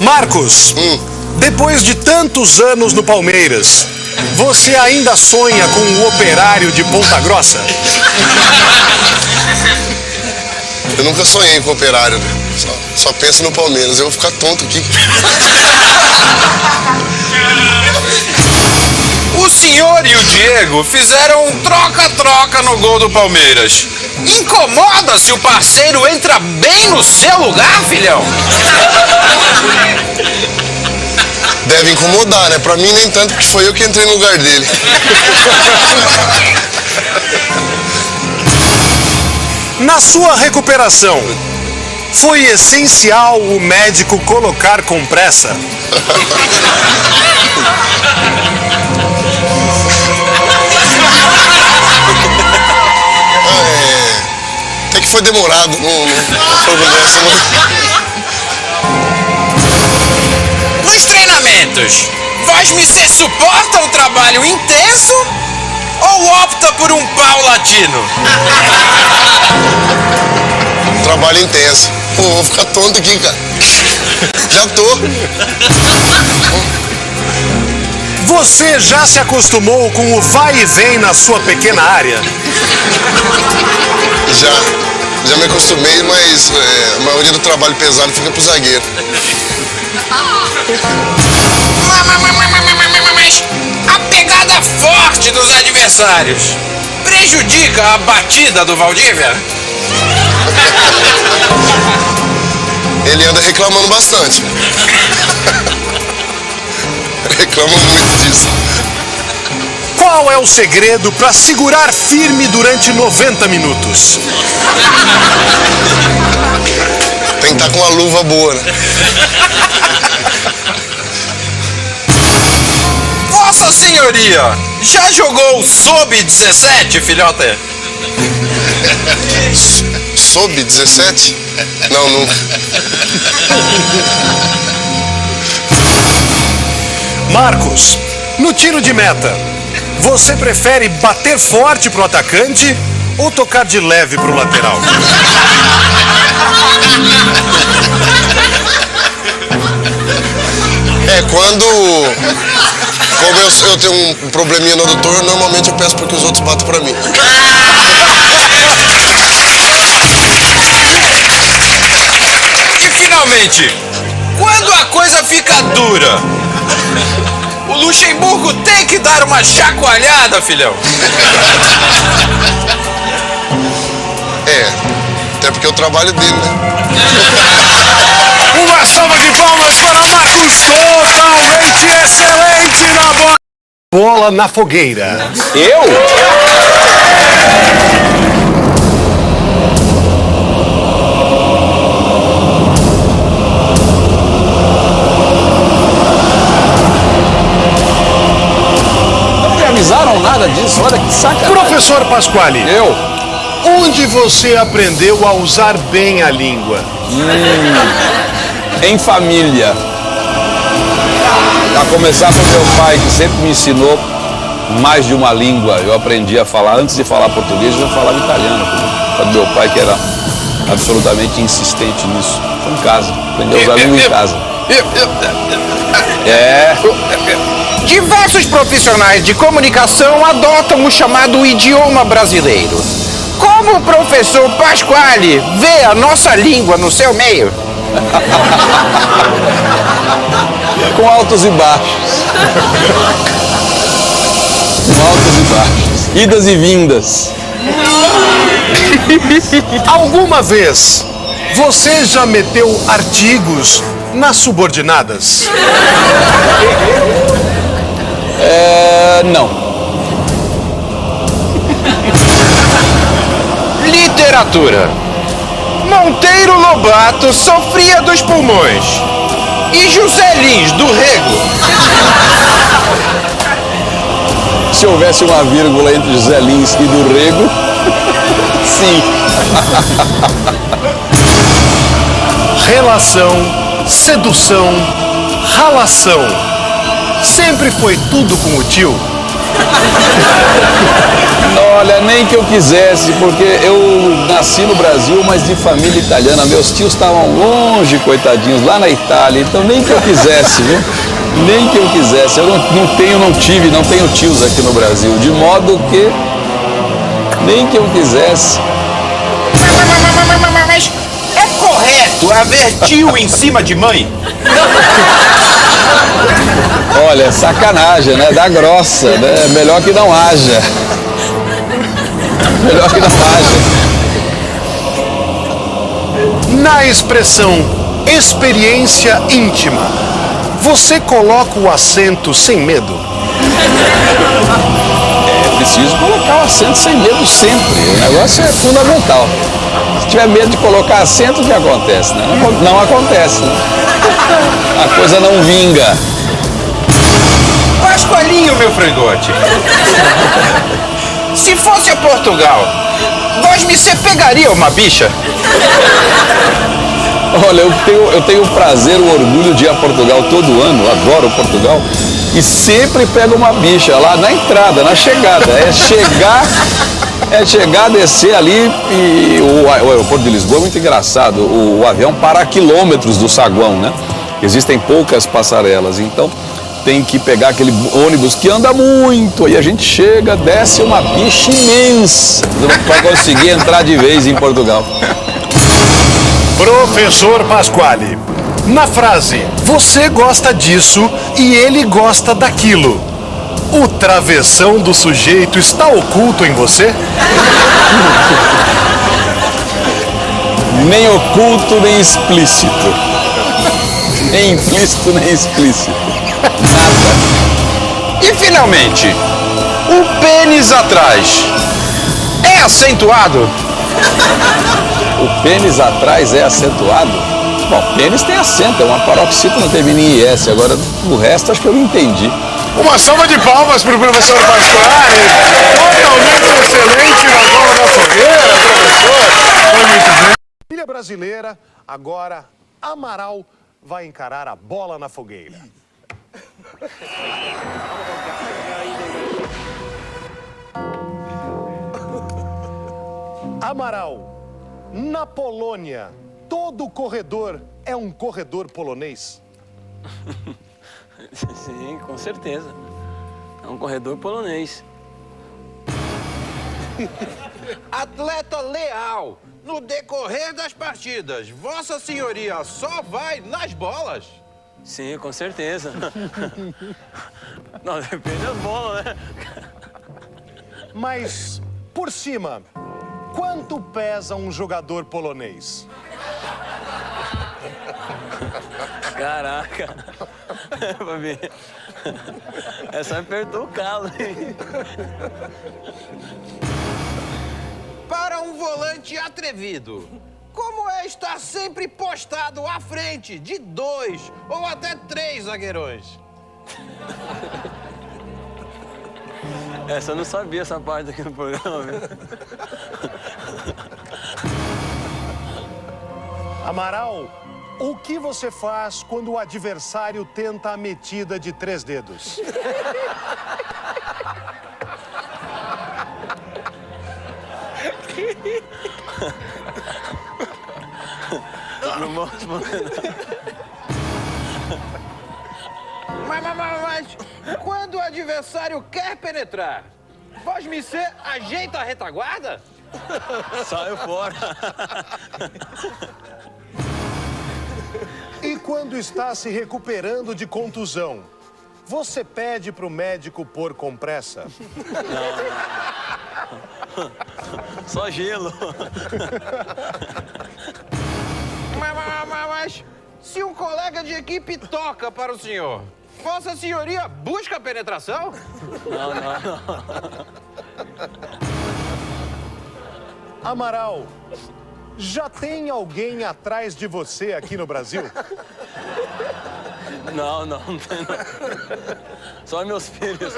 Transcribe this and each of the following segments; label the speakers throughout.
Speaker 1: Marcos, depois de tantos anos no Palmeiras, você ainda sonha com um Operário de Ponta Grossa?
Speaker 2: Eu nunca sonhei com Operário, né? Só penso no Palmeiras. Eu vou ficar tonto aqui.
Speaker 3: O senhor e o Diego fizeram um troca-troca no gol do Palmeiras. Incomoda se o parceiro entra bem no seu lugar, filhão?
Speaker 2: Deve incomodar, né? Pra mim nem tanto, porque foi eu que entrei no lugar dele.
Speaker 1: Na sua recuperação, foi essencial o médico colocar compressa?
Speaker 2: Até que foi demorado, não soube dessa, não.
Speaker 3: Nos treinamentos, Vosmecê suporta o trabalho intenso ou opta por um paulatino?
Speaker 2: Trabalho intenso. Pô, vou ficar tonto aqui, cara. Já tô.
Speaker 1: Você já se acostumou com o vai e vem na sua pequena área?
Speaker 2: Já me acostumei, mas a maioria do trabalho pesado fica pro zagueiro.
Speaker 3: Mas a pegada forte dos adversários prejudica a batida do Valdívia?
Speaker 2: Ele anda reclamando bastante. Reclama muito disso.
Speaker 1: Qual é o segredo para segurar firme durante 90 minutos?
Speaker 2: Tem que estar com uma luva boa, né?
Speaker 3: Vossa Senhoria, já jogou Sub-17, filhote?
Speaker 2: Sub-17? Não, nunca.
Speaker 1: Marcos, no tiro de meta, você prefere bater forte pro atacante ou tocar de leve pro lateral?
Speaker 2: Como eu tenho um probleminha no adutor, normalmente eu peço para que os outros batam pra mim.
Speaker 3: E finalmente, quando a coisa fica dura, o Luxemburgo tem que dar uma chacoalhada, filhão.
Speaker 2: Até porque é o trabalho dele, né?
Speaker 1: Uma salva de palmas para Marcos, totalmente excelente na bola. Bola na fogueira.
Speaker 3: Eu?
Speaker 4: Não me avisaram nada disso, olha que sacanagem.
Speaker 1: Professor Pasquale.
Speaker 4: Eu?
Speaker 1: Onde você aprendeu a usar bem a língua?
Speaker 4: Em família. A começar com meu pai, que sempre me ensinou mais de uma língua. Eu aprendi a falar, antes de falar português, eu já falava italiano. Com meu pai, que era absolutamente insistente nisso. Foi em casa, aprendi a usar a língua em casa.
Speaker 5: Diversos profissionais de comunicação adotam o chamado idioma brasileiro. Como o professor Pasquale vê a nossa língua no seu meio?
Speaker 4: Com altos e baixos. Com altos e baixos. Idas e vindas.
Speaker 1: Alguma vez você já meteu artigos nas subordinadas?
Speaker 4: Não.
Speaker 5: Literatura. Monteiro Lobato sofria dos pulmões. E José Lins do Rego.
Speaker 4: Se houvesse uma vírgula entre José Lins e do Rego, sim.
Speaker 1: Relação, sedução, ralação. Sempre foi tudo com o tio?
Speaker 4: Olha, nem que eu quisesse, porque eu nasci no Brasil, mas de família italiana. Meus tios estavam longe, coitadinhos, lá na Itália. Então nem que eu quisesse, viu? Nem que eu quisesse. Eu não tenho tios aqui no Brasil. De modo que nem que eu quisesse.
Speaker 5: Mas é correto haver tio em cima de mãe?
Speaker 4: Olha, é sacanagem, né? Dá grossa, né? Melhor que não haja. Melhor que não haja.
Speaker 1: Na expressão experiência íntima, você coloca o acento sem medo?
Speaker 4: É preciso colocar o acento sem medo sempre. O negócio é fundamental. Se tiver medo de colocar acento, o que acontece, né? Não acontece, né? A coisa não vinga.
Speaker 5: Pascoalinho, meu frangote. Se fosse a Portugal, você pegaria uma bicha?
Speaker 4: Olha, eu tenho o prazer, o orgulho de ir a Portugal todo ano, adoro Portugal, e sempre pego uma bicha lá na entrada, na chegada. É chegar, descer ali e o aeroporto de Lisboa é muito engraçado. O avião para a quilômetros do saguão, né? Existem poucas passarelas, então tem que pegar aquele ônibus que anda muito. Aí a gente chega, desce uma bicha imensa para conseguir entrar de vez em Portugal.
Speaker 1: Professor Pasquale, na frase "você gosta disso e ele gosta daquilo", o travessão do sujeito está oculto em você?
Speaker 4: Nem oculto, nem explícito. Nem implícito, nem explícito. Nada.
Speaker 5: E finalmente, o pênis atrás é acentuado?
Speaker 4: O pênis atrás é acentuado? Bom, pênis tem acento, é uma paroxítona, não termina em IS. Agora, o resto acho que eu não entendi.
Speaker 1: Uma salva de palmas para o professor Pasquale. Totalmente excelente na bola da fogueira, professor. Foi muito bem. Família brasileira, agora Amaral vai encarar a bola na fogueira. Amaral, na Polônia, todo corredor é um corredor polonês?
Speaker 6: Sim, com certeza. É um corredor polonês.
Speaker 5: Atleta leal, no decorrer das partidas, Vossa Senhoria só vai nas bolas?
Speaker 6: Sim, com certeza. Não, depende das bolas, né?
Speaker 1: Mas, por cima, quanto pesa um jogador polonês?
Speaker 6: Caraca. Babi, essa apertou o calo, hein?
Speaker 5: Para um volante atrevido, como é estar sempre postado à frente de 2 ou até 3 zagueirões?
Speaker 6: Essa eu não sabia, essa parte aqui no programa, viu?
Speaker 1: Amaral, o que você faz quando o adversário tenta a metida de 3 dedos?
Speaker 6: Não vou responder, não.
Speaker 5: Mas quando o adversário quer penetrar, Vosmecê ajeita a retaguarda?
Speaker 6: Saiu fora.
Speaker 1: E quando está se recuperando de contusão, você pede pro médico pôr compressa?
Speaker 6: Não. Só gelo.
Speaker 5: Mas se um colega de equipe toca para o senhor, Vossa Senhoria busca a penetração?
Speaker 6: Não.
Speaker 1: Amaral, já tem alguém atrás de você aqui no Brasil?
Speaker 6: Não tem não. Só meus filhos.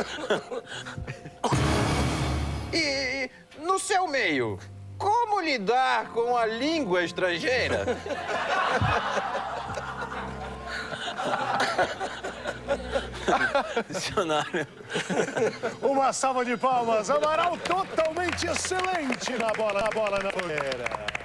Speaker 5: E no seu meio, como lidar com a língua estrangeira?
Speaker 6: Dicionário.
Speaker 1: Uma salva de palmas. Amaral totalmente excelente na bola na fogueira.